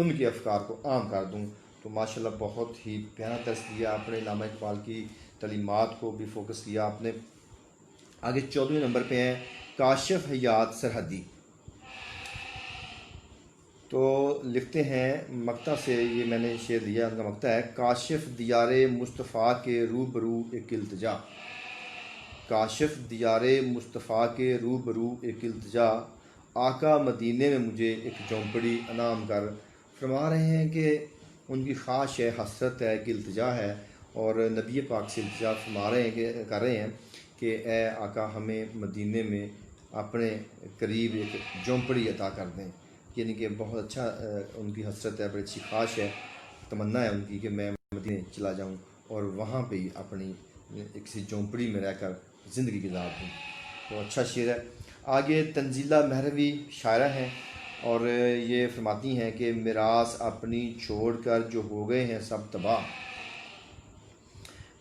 ان کے افکار کو عام کر دوں۔ تو ماشاءاللہ بہت ہی پیارا درس دیا آپ نے، علامہ اقبال کی تعلیمات کو بھی فوکس کیا آپ نے۔ آگے 14ویں نمبر پہ ہیں کاشف حیات سرحدی۔ تو لکھتے ہیں مقطع سے، یہ میں نے شعر لیا، ان کا مقطع ہے: کاشف دیار مصطفیٰ کے روبرو ایک التجا، کاشف دیار مصطفیٰ کے روبرو ایک التجا، آقا مدینے میں مجھے ایک جھونپڑی انعام کر۔ فرما رہے ہیں کہ ان کی خواہش ہے، حسرت ہے، ایک التجا ہے، اور نبی پاک سے التجا فرما رہے ہیں کر رہے ہیں کہ اے آقا ہمیں مدینے میں اپنے قریب ایک جھونپڑی عطا کر دیں۔ یعنی کہ بہت اچھا ان کی حسرت ہے، بڑی اچھی خواہش ہے، تمنا ہے ان کی کہ میں مدینے چلا جاؤں اور وہاں پہ ہی اپنی کسی جھونپڑی میں رہ کر زندگی گزار دوں۔ تو اچھا شعر ہے۔ آگے تنزیلہ مہروی شاعرہ ہیں، اور یہ فرماتی ہیں کہ میراث اپنی چھوڑ کر جو ہو گئے ہیں سب تباہ،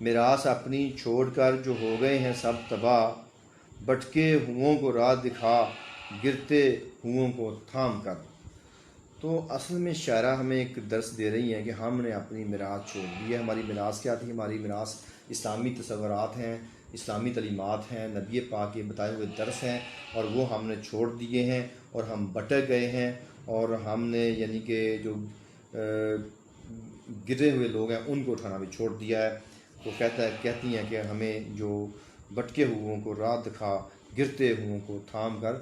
میراث اپنی چھوڑ کر جو ہو گئے ہیں سب تباہ، بھٹکے ہوں کو راہ دکھا گرتے ہوں کو تھام کر۔ تو اصل میں شاعرہ ہمیں ایک درس دے رہی ہیں کہ ہم نے اپنی میراث چھوڑ دی ہے۔ ہماری میراث کیا تھی؟ ہماری میراث اسلامی تصورات ہیں، اسلامی تعلیمات ہیں، نبی پاک کے بتائے ہوئے درس ہیں، اور وہ ہم نے چھوڑ دیے ہیں اور ہم بھٹک گئے ہیں، اور ہم نے یعنی کہ جو گرے ہوئے لوگ ہیں ان کو اٹھانا بھی چھوڑ دیا ہے۔ تو کہتی ہیں کہ ہمیں جو بھٹکے ہوئوں کو راہ دکھا گرتے ہوئوں کو تھام کر،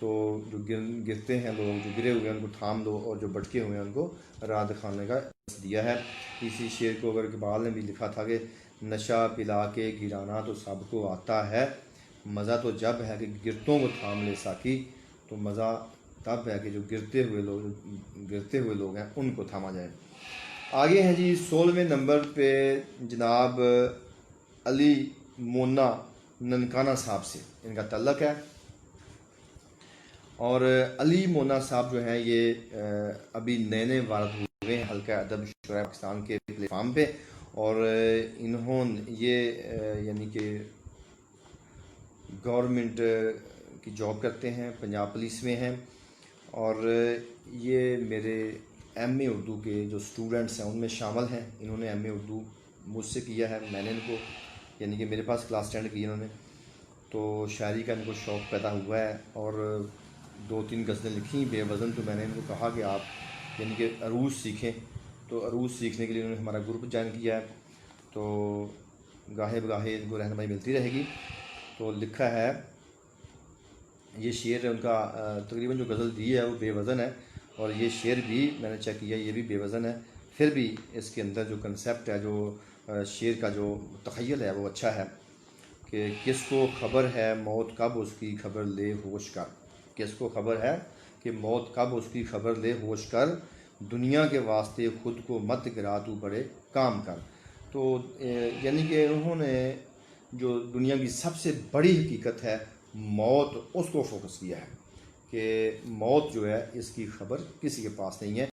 تو جو گرتے ہیں لوگ، جو گرے ہوئے ہیں ان کو تھام دو، اور جو بھٹکے ہوئے ہیں ان کو راہ دکھانے کا دیا ہے۔ اسی شعر کو اگر اقبال نے بھی لکھا تھا کہ نشہ پلا کے گرانا تو سب کو آتا ہے، مزہ تو جب ہے کہ گرتوں کو تھام لے ساکی۔ تو مزہ تب ہے کہ جو گرتے ہوئے لوگ ہیں ان کو تھاما جائے۔ آگے ہیں جی 16ویں نمبر پہ جناب علی مونا ننکانہ صاحب سے ان کا تعلق ہے، اور علی مونا صاحب جو ہیں یہ ابھی نئے وارد ہوئے ہیں حلقہ ادب شورائے پاکستان کے پلیٹ فارم پہ، اور انہوں یہ یعنی کہ گورنمنٹ کی جاب کرتے ہیں، پنجاب پولیس میں ہیں، اور یہ میرے ایم اے اردو کے جو اسٹوڈنٹس ہیں ان میں شامل ہیں۔ انہوں نے ایم اے اردو مجھ سے کیا ہے، میں نے ان کو یعنی کہ میرے پاس کلاس 10 کی انہوں نے، تو شاعری کا ان کو شوق پیدا ہوا ہے، اور 2-3 غزلیں لکھی بے وزن۔ تو میں نے ان کو کہا کہ آپ یعنی کہ عروض سیکھیں، تو عروض سیکھنے کے لیے انہوں نے ہمارا گروپ جوائن کیا ہے، تو گاہے بگاہے ان کو رہنمائی ملتی رہے گی۔ تو لکھا ہے یہ شعر ان کا، تقریباً جو غزل دی ہے وہ بے وزن ہے، اور یہ شعر بھی میں نے چیک کیا یہ بھی بے وزن ہے، پھر بھی اس کے اندر جو کنسیپٹ ہے، جو شعر کا جو تخیل ہے وہ اچھا ہے کہ کس کو خبر ہے موت کب اس کی خبر لے ہوش کر، کس کو خبر ہے کہ موت کب اس کی خبر لے ہوش کر، دنیا کے واسطے خود کو مت گرا تو بڑے کام کر۔ تو یعنی کہ انہوں نے جو دنیا کی سب سے بڑی حقیقت ہے موت، اس کو فوکس کیا ہے کہ موت جو ہے اس کی خبر کسی کے پاس نہیں ہے۔